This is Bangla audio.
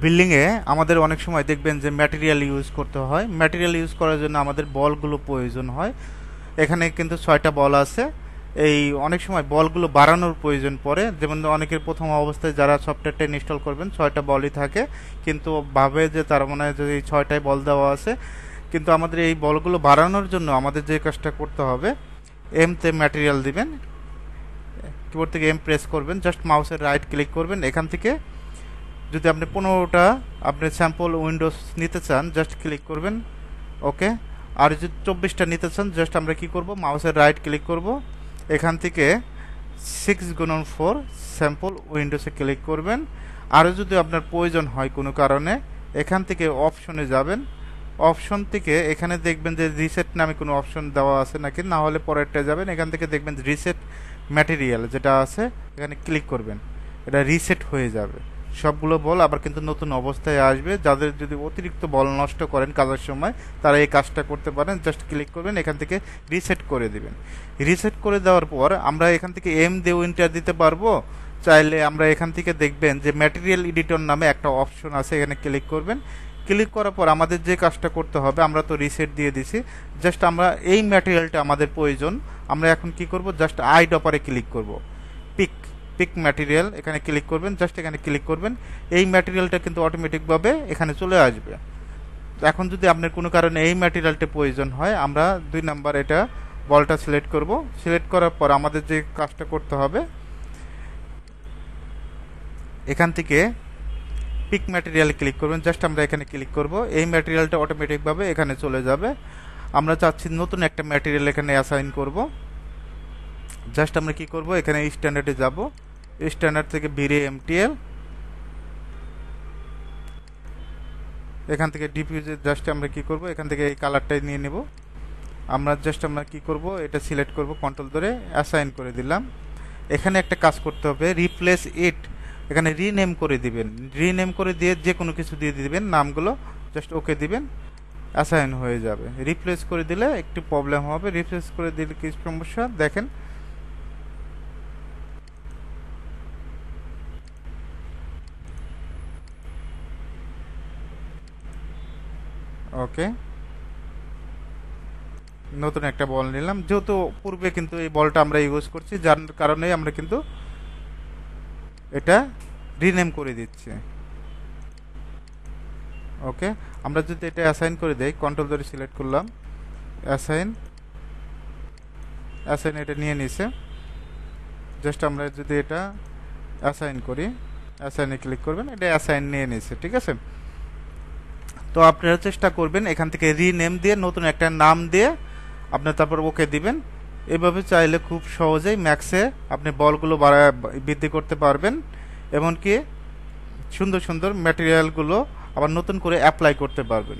বিল্ডিংয়ে আমাদের অনেক সময় দেখবেন যে ম্যাটেরিয়াল ইউজ করতে হয়। ম্যাটেরিয়াল ইউজ করার জন্য আমাদের বলগুলো প্রয়োজন হয়। এখানে কিন্তু 6টা বল আছে। এই অনেক সময় বলগুলো বাড়ানোর প্রয়োজন পড়ে, যেমন অনেকের প্রথম অবস্থায় যারা সফটওয়্যারটা ইনস্টল করবেন 6টা বলই থাকে, কিন্তু ভাবে যে তার মনে হয় যে এই 6টায় বল দেওয়া আছে। কিন্তু আমাদের এই বলগুলো বাড়ানোর জন্য আমাদের যে কাজটা করতে হবে, এমতে ম্যাটেরিয়াল দিবেন, কিবোর্ড থেকে এম প্রেস করবেন, জাস্ট মাউসের রাইট ক্লিক করবেন। এখান থেকে যদি আপনি 15টা আপনি স্যাম্পল উইন্ডোজ নিতে চান, জাস্ট ক্লিক করবেন, ওকে। আর যদি 24টা নিতে চান, জাস্ট আমরা কি করব, মাউসের রাইট ক্লিক করব, এখান থেকে 6x4 স্যাম্পল উইন্ডোজে ক্লিক করবেন। আরও যদি আপনার প্রয়োজন হয় কোনো কারণে, এখান থেকে অপশনে যাবেন, অপশন থেকে এখানে দেখবেন যে রিসেট নামে কোনো অপশন দেওয়া আছে নাকি, না হলে পরেরটা যাবেন, এখান থেকে দেখবেন রিসেট ম্যাটেরিয়াল যেটা আছে, এখানে ক্লিক করবেন, এটা রিসেট হয়ে যাবে। সবগুলো বল আবার কিন্তু নতুন অবস্থায় আসবে। যাদের যদি অতিরিক্ত বল নষ্ট করেন কাজের সময়, তারা এই কাজটা করতে পারেন। জাস্ট ক্লিক করবেন, এখান থেকে রিসেট করে দিবেন। রিসেট করে দেওয়ার পর আমরা এখান থেকে এম দিয়ে উইন্টার দিতে পারবো। চাইলে আমরা এখান থেকে দেখবেন যে ম্যাটেরিয়াল এডিটর নামে একটা অপশন আছে, এখানে ক্লিক করবেন। ক্লিক করার পর আমাদের যে কাজটা করতে হবে, আমরা তো রিসেট দিয়ে দিছি, জাস্ট আমরা এই ম্যাটেরিয়ালটা আমাদের প্রয়োজন। আমরা এখন কি করব, জাস্ট আই ডপারে ক্লিক করব, পিক পিক ম্যাটেরিয়াল, এখানে ক্লিক করবেন, জাস্ট এখানে ক্লিক করবেন। এই ম্যাটেরিয়ালটা কিন্তু অটোমেটিকভাবে এখানে চলে আসবে। এখন যদি আপনার কোনো কারণে এই ম্যাটেরিয়ালটা প্রয়োজন হয়, আমরা 2 নাম্বার এটা বলটা সিলেক্ট করব। সিলেক্ট করার পর আমাদের যে কাজটা করতে হবে, এখান থেকে পিক ম্যাটেরিয়াল ক্লিক করবেন, জাস্ট আমরা এখানে ক্লিক করব। এই ম্যাটেরিয়ালটা অটোমেটিকভাবে এখানে চলে যাবে। আমরা চাচ্ছি নতুন একটা ম্যাটেরিয়াল এখানে অ্যাসাইন করব। জাস্ট আমরা কি করব, এখানে স্ট্যান্ডার্ডে যাব, স্ট্যান্ডার্ড থেকে ভিরে এমটিএল, এখান থেকে ডিফিউজে জাস্ট আমরা কি করব, এখান থেকে এই কালারটাই নিয়ে নেব। আমরা কি করব, এটা সিলেক্ট করব, কন্ট্রোল ধরে অ্যাসাইন করে দিলাম। এখানে একটা কাজ করতে হবে, রিপ্লেস ইট, এখানে রিনেম করে দিবেন। রিনেম করে দিয়ে যে কোনো কিছু দিয়ে দিবেন নামগুলো, জাস্ট ওকে দিবেন, অ্যাসাইন হয়ে যাবে। রিপ্লেস করে দিলে একটু প্রবলেম হবে, রিপ্লেস করে দিলে কি সমস্যা দেখেন, ওকে। নতুন একটা বল নিলাম, যেহেতু পূর্বে কিন্তু এই বলটা আমরা ইউজ করছি, যার কারণে আমরা কিন্তু এটা রিনেম করে দিচ্ছি, ওকে। আমরা যদি এটা অ্যাসাইন করে দেই, কন্ট্রোল ধরে সিলেক্ট করলাম, অ্যাসাইন, অ্যাসাইন এটা নিয়ে নিছে। জাস্ট আমরা যদি এটা অ্যাসাইন করি, অ্যাসাইনে ক্লিক করবেন, এটা অ্যাসাইন নিয়ে নিছে, ঠিক আছে। তো আপনারা চেষ্টা করবেন এখান থেকে রিনেম দিয়ে নতুন একটা নাম দিয়ে আপনার তারপর ওকে দিবেন। এভাবে চাইলে খুব সহজেই ম্যাক্সে আপনি বলগুলো বৃদ্ধি করতে পারবেন, এমনকি সুন্দর সুন্দর ম্যাটেরিয়ালগুলো আবার নতুন করে অ্যাপ্লাই করতে পারবেন।